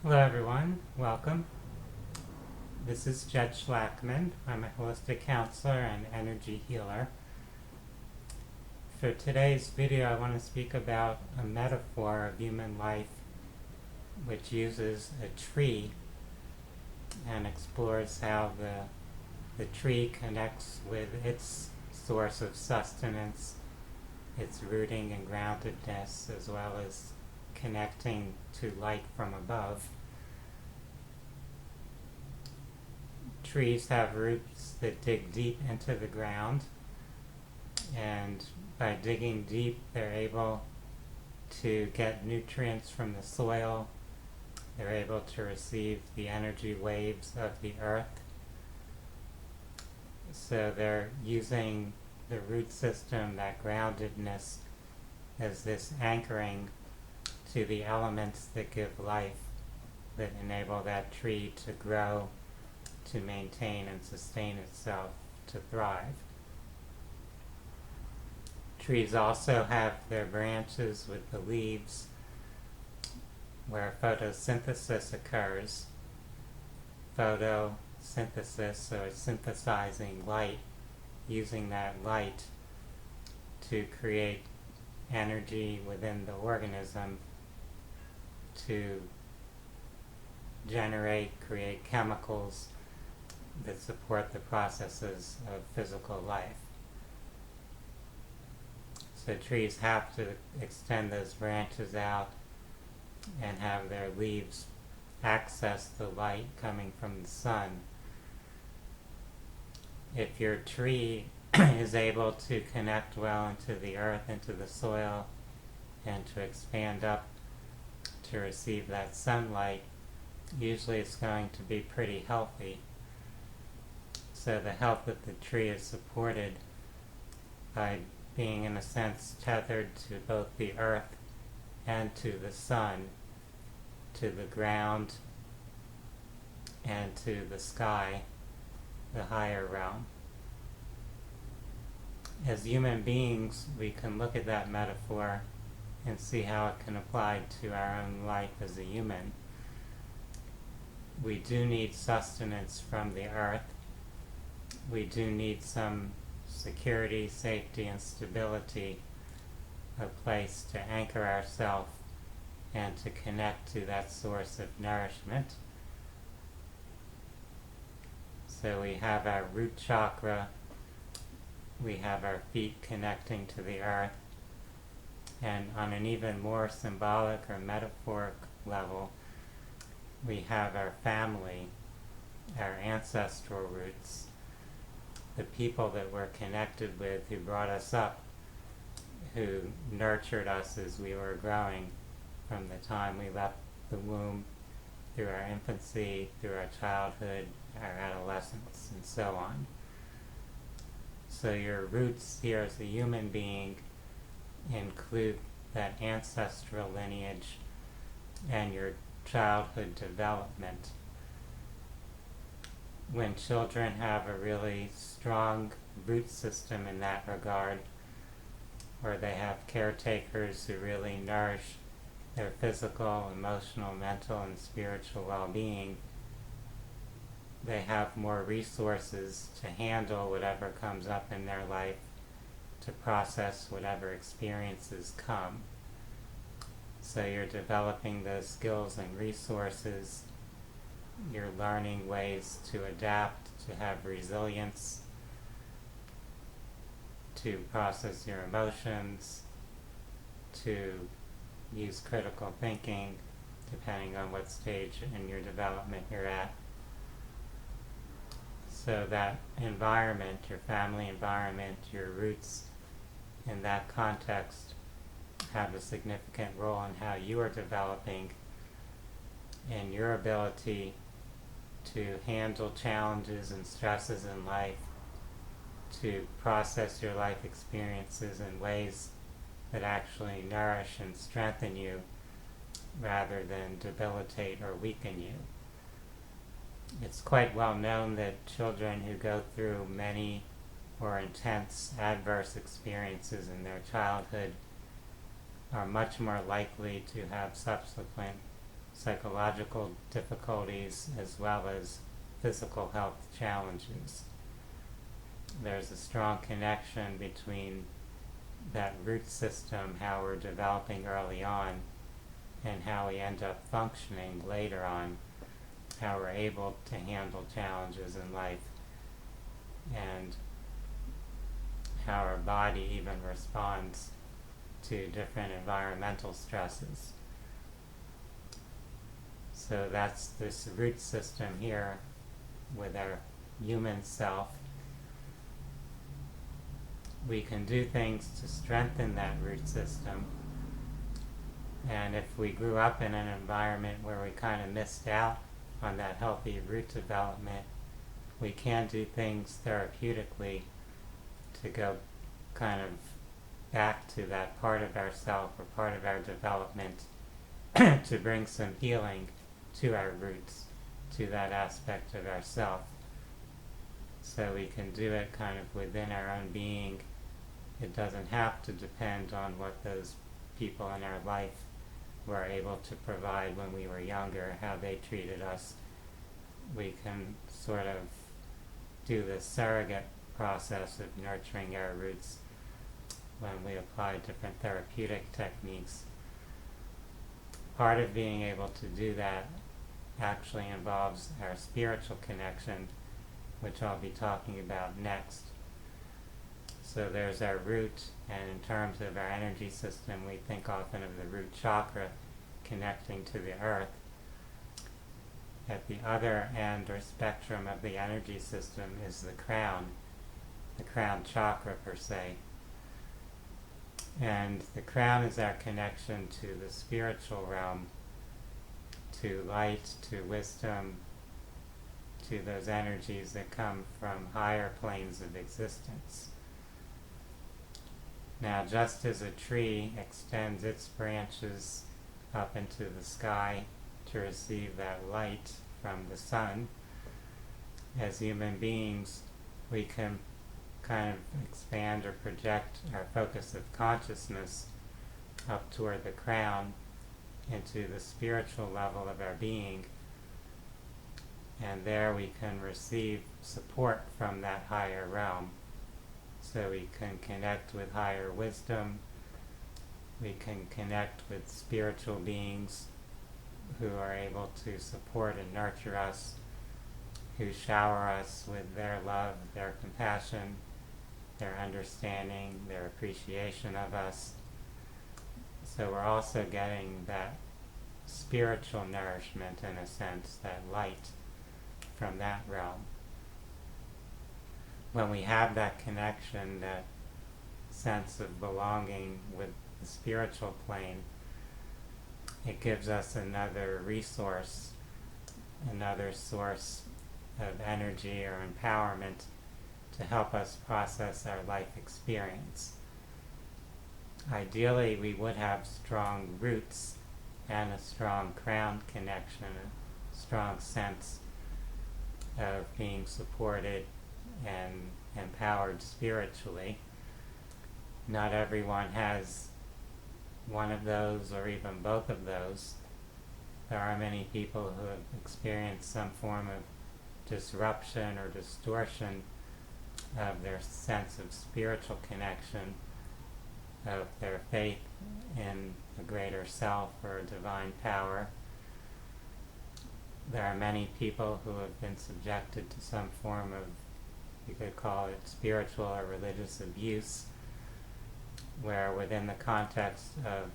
Hello everyone, welcome. This is Judge Schlackman. I'm a holistic counselor and energy healer. For today's video I want to speak about a metaphor of human life which uses a tree and explores how the tree connects with its source of sustenance, its rooting and groundedness, as well as connecting to light from above. Trees have roots that dig deep into the ground, and by digging deep they're able to get nutrients from the soil. They're able to receive the energy waves of the earth. So they're using the root system, that groundedness, as this anchoring to the elements that give life, that enable that tree to grow, to maintain and sustain itself, to thrive. Trees also have their branches with the leaves where photosynthesis occurs. Photosynthesis, or synthesizing light, using that light to create energy within the organism to create chemicals that support the processes of physical life. So trees have to extend those branches out and have their leaves access the light coming from the sun. If your tree is able to connect well into the earth, into the soil, and to expand up to receive that sunlight, usually it's going to be pretty healthy. So the health of the tree is supported by being, in a sense, tethered to both the earth and to the sun, to the ground and to the sky, the higher realm. As human beings, we can look at that metaphor and see how it can apply to our own life as a human. We do need sustenance from the earth. We do need some security, safety, and stability, a place to anchor ourselves and to connect to that source of nourishment. So we have our root chakra, we have our feet connecting to the earth, and on an even more symbolic or metaphoric level, we have our family, our ancestral roots, the people that we're connected with who brought us up, who nurtured us as we were growing from the time we left the womb, through our infancy, through our childhood, our adolescence, and so on. So your roots here as a human being include that ancestral lineage and your childhood development. When children have a really strong root system in that regard, where they have caretakers who really nourish their physical, emotional, mental, and spiritual well-being, they have more resources to handle whatever comes up in their life, to process whatever experiences come. So you're developing those skills and resources. You're learning ways to adapt, to have resilience, to process your emotions, to use critical thinking, depending on what stage in your development you're at. So that environment, your family environment, your roots in that context have a significant role in how you are developing and your ability to handle challenges and stresses in life, to process your life experiences in ways that actually nourish and strengthen you rather than debilitate or weaken you. It's quite well known that children who go through many or intense adverse experiences in their childhood are much more likely to have subsequent psychological difficulties as well as physical health challenges. There's a strong connection between that root system, how we're developing early on, and how we end up functioning later on, how we're able to handle challenges in life, and how our body even responds to different environmental stresses. So that's this root system here with our human self. We can do things to strengthen that root system, and if we grew up in an environment where we kind of missed out on that healthy root development, we can do things therapeutically to go kind of back to that part of ourself or part of our development to bring some healing to our roots, to that aspect of ourself. So we can do it kind of within our own being. It doesn't have to depend on what those people in our life were able to provide when we were younger, how they treated us. We can sort of do this surrogate process of nurturing our roots when we apply different therapeutic techniques. Part of being able to do that actually involves our spiritual connection, which I'll be talking about next. So there's our root, and in terms of our energy system, we think often of the root chakra connecting to the earth. At the other end or spectrum of the energy system is the crown chakra per se. And the crown is our connection to the spiritual realm, to light, to wisdom, to those energies that come from higher planes of existence. Now, just as a tree extends its branches up into the sky to receive that light from the sun, as human beings, we can kind of expand or project our focus of consciousness up toward the crown into the spiritual level of our being, and there we can receive support from that higher realm. So we can connect with higher wisdom, we can connect with spiritual beings who are able to support and nurture us, who shower us with their love, their compassion, their understanding, their appreciation of us. So we're also getting that spiritual nourishment, in a sense, that light from that realm. When we have that connection, that sense of belonging with the spiritual plane, it gives us another resource, another source of energy or empowerment to help us process our life experience. Ideally, we would have strong roots and a strong crown connection, a strong sense of being supported and empowered spiritually. Not everyone has one of those or even both of those. There are many people who have experienced some form of disruption or distortion of their sense of spiritual connection, of their faith in a greater self or a divine power. There are many people who have been subjected to some form of, you could call it spiritual or religious abuse, where within the context of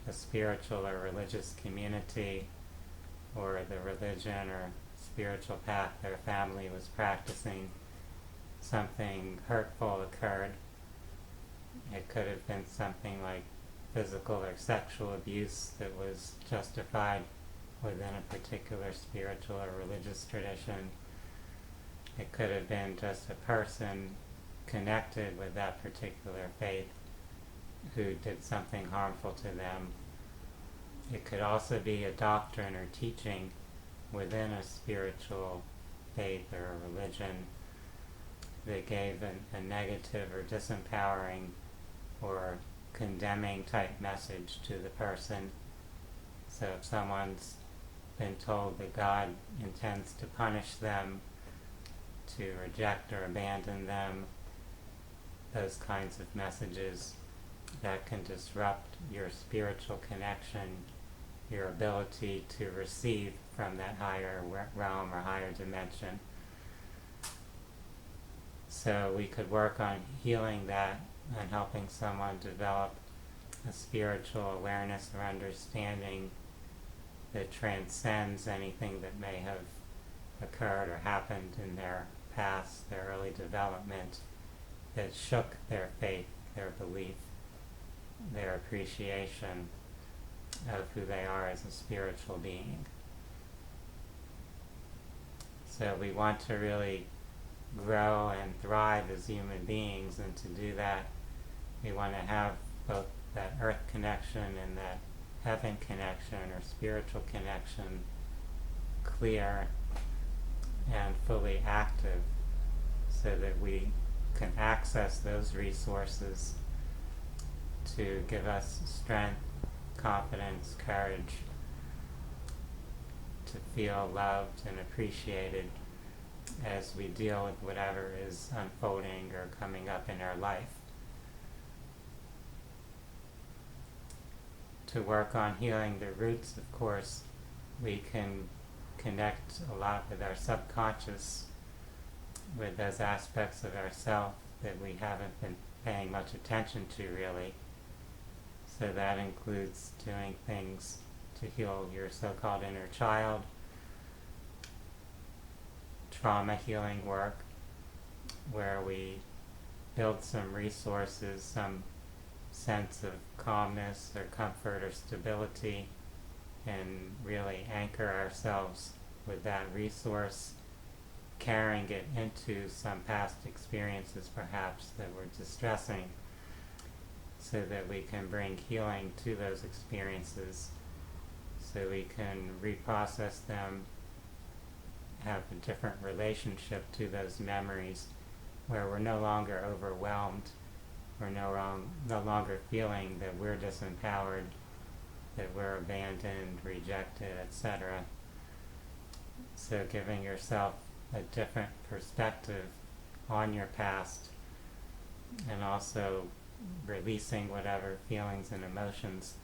a spiritual or religious community or the religion or spiritual path their family was practicing, something hurtful occurred. It could have been something like physical or sexual abuse that was justified within a particular spiritual or religious tradition. It could have been just a person connected with that particular faith who did something harmful to them. It could also be a doctrine or teaching within a spiritual faith or a religion that gave a negative or disempowering or condemning type message to the person. So if someone's been told that God intends to punish them, to reject or abandon them, those kinds of messages that can disrupt your spiritual connection, your ability to receive from that higher realm or higher dimension. So we could work on healing that and helping someone develop a spiritual awareness or understanding that transcends anything that may have occurred or happened in their past, their early development, that shook their faith, their belief, their appreciation of who they are as a spiritual being. So we want to really grow and thrive as human beings, and to do that we want to have both that earth connection and that heaven connection or spiritual connection clear and fully active, so that we can access those resources to give us strength, confidence, courage, to feel loved and appreciated as we deal with whatever is unfolding or coming up in our life. To work on healing the roots, of course, we can connect a lot with our subconscious, with those aspects of ourself that we haven't been paying much attention to really. So that includes doing things to heal your so-called inner child, trauma healing work, where we build some resources, some sense of calmness or comfort or stability, and really anchor ourselves with that resource, carrying it into some past experiences perhaps that were distressing, so that we can bring healing to those experiences, so we can reprocess them, have a different relationship to those memories, where we're no longer overwhelmed, we're no longer feeling that we're disempowered, that we're abandoned, rejected, etc. So giving yourself a different perspective on your past, and also releasing whatever feelings and emotions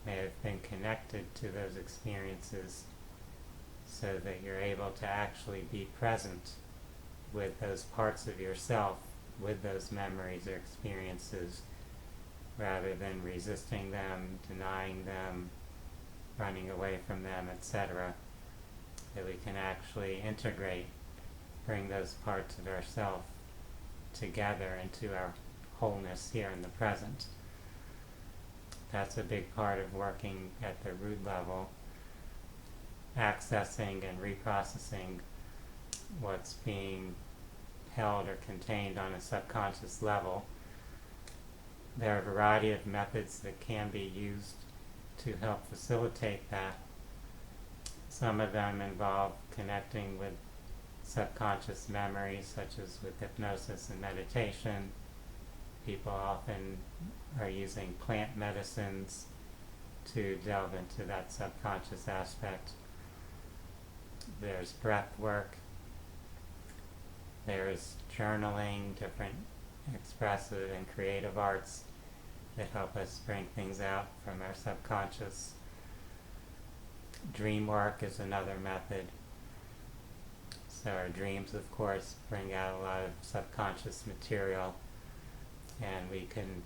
may have been connected to those experiences, so that you're able to actually be present with those parts of yourself, with those memories or experiences, rather than resisting them, denying them, running away from them, etc. That we can actually integrate, bring those parts of ourself together into our wholeness here in the present. That's a big part of working at the root level, accessing and reprocessing what's being held or contained on a subconscious level. There are a variety of methods that can be used to help facilitate that. Some of them involve connecting with subconscious memories, such as with hypnosis and meditation. People often are using plant medicines to delve into that subconscious aspect. There's breath work. There's journaling, different expressive and creative arts that help us bring things out from our subconscious. Dream work is another method. So our dreams, of course, bring out a lot of subconscious material, and we can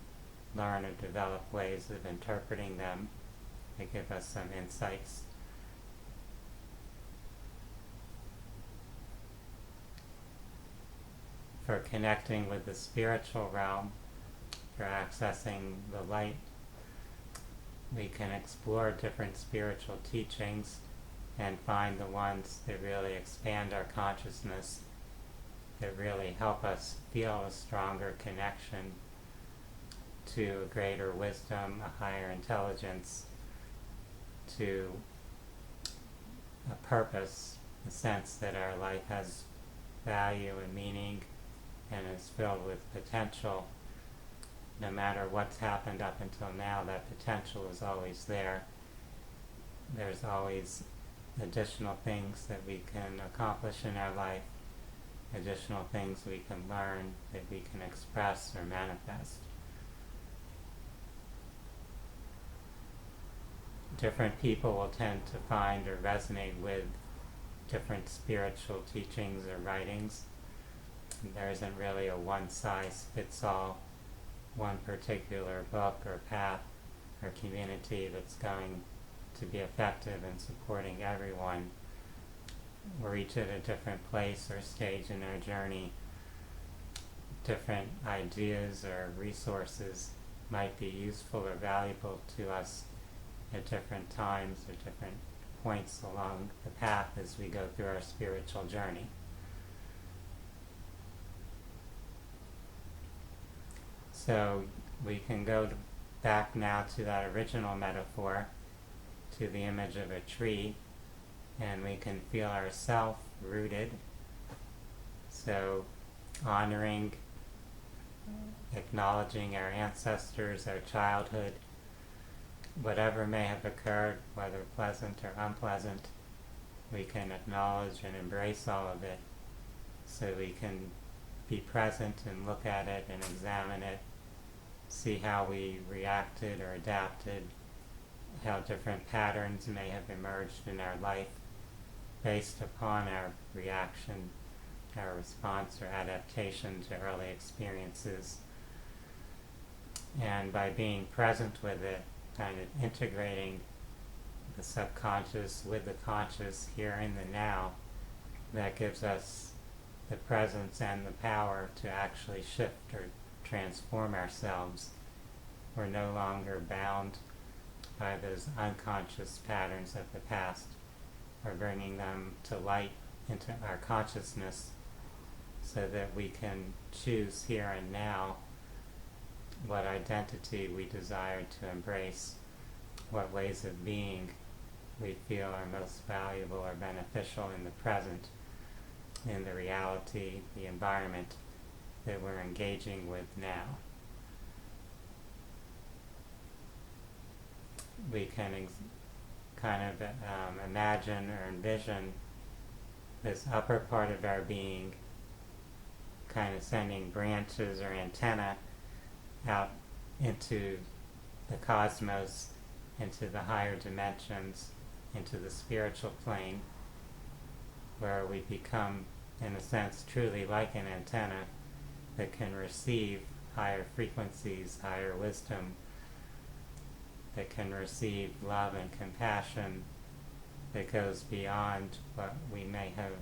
learn or develop ways of interpreting them that give us some insights. For connecting with the spiritual realm, for accessing the light, we can explore different spiritual teachings and find the ones that really expand our consciousness, that really help us feel a stronger connection to a greater wisdom, a higher intelligence, to a purpose, a sense that our life has value and meaning and is filled with potential. No matter what's happened up until now, that potential is always there. There's always additional things that we can accomplish in our life, additional things we can learn, that we can express or manifest. Different people will tend to find or resonate with different spiritual teachings or writings. There isn't really a one-size-fits-all, one particular book or path or community that's going to be effective in supporting everyone. We're each at a different place or stage in our journey. Different ideas or resources might be useful or valuable to us at different times or different points along the path as we go through our spiritual journey. So we can go back now to that original metaphor, to the image of a tree, and we can feel ourselves rooted. So honoring, acknowledging our ancestors, our childhood, whatever may have occurred, whether pleasant or unpleasant, we can acknowledge and embrace all of it so we can be present and look at it and examine it, see how we reacted or adapted, how different patterns may have emerged in our life based upon our reaction, our response or adaptation to early experiences. And by being present with it, kind of integrating the subconscious with the conscious here in the now, that gives us the presence and the power to actually shift or transform ourselves. We're no longer bound by those unconscious patterns of the past. We're bringing them to light into our consciousness so that we can choose here and now what identity we desire to embrace, what ways of being we feel are most valuable or beneficial in the present, in the reality, the environment that we're engaging with now. We can kind of imagine or envision this upper part of our being kind of sending branches or antenna out into the cosmos, into the higher dimensions, into the spiritual plane, where we become, in a sense, truly like an antenna that can receive higher frequencies, higher wisdom, that can receive love and compassion that goes beyond what we may have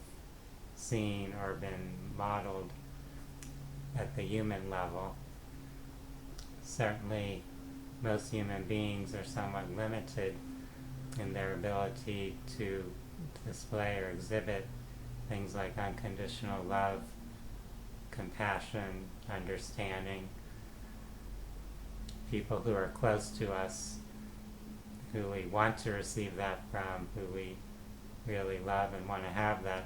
seen or been modeled at the human level. Certainly, most human beings are somewhat limited in their ability to display or exhibit things like unconditional love, compassion, understanding. People who are close to us, who we want to receive that from, who we really love and want to have that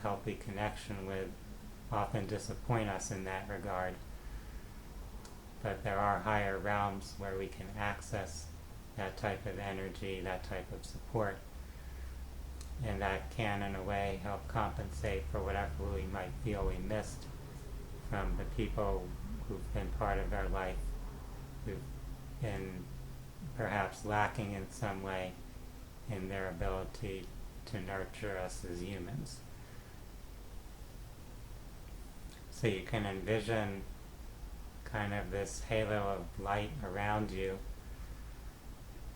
healthy connection with, often disappoint us in that regard. But there are higher realms where we can access that type of energy, that type of support, and that can, in a way, help compensate for whatever we might feel we missed from the people who've been part of our life, who've been perhaps lacking in some way in their ability to nurture us as humans. So you can envision kind of this halo of light around you.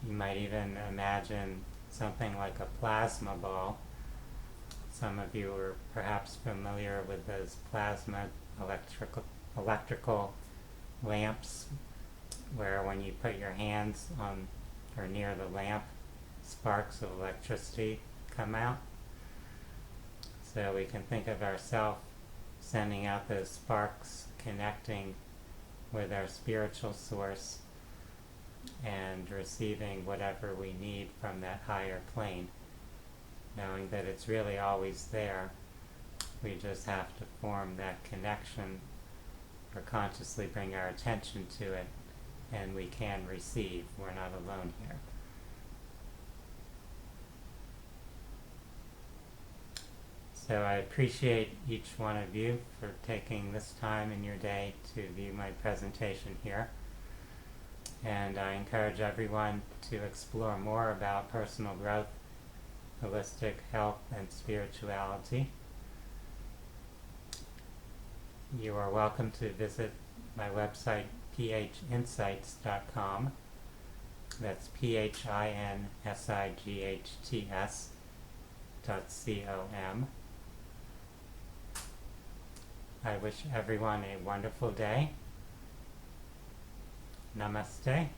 You might even imagine something like a plasma ball. Some of you are perhaps familiar with those plasma electrical lamps, where when you put your hands on or near the lamp, sparks of electricity come out. So we can think of ourselves sending out those sparks, connecting with our spiritual source and receiving whatever we need from that higher plane, knowing that it's really always there. We just have to form that connection or consciously bring our attention to it, and we can receive. We're not alone here. So I appreciate each one of you for taking this time in your day to view my presentation here. And I encourage everyone to explore more about personal growth, holistic health, and spirituality. You are welcome to visit my website, phinsights.com. That's phinsights.com. I wish everyone a wonderful day. Namaste.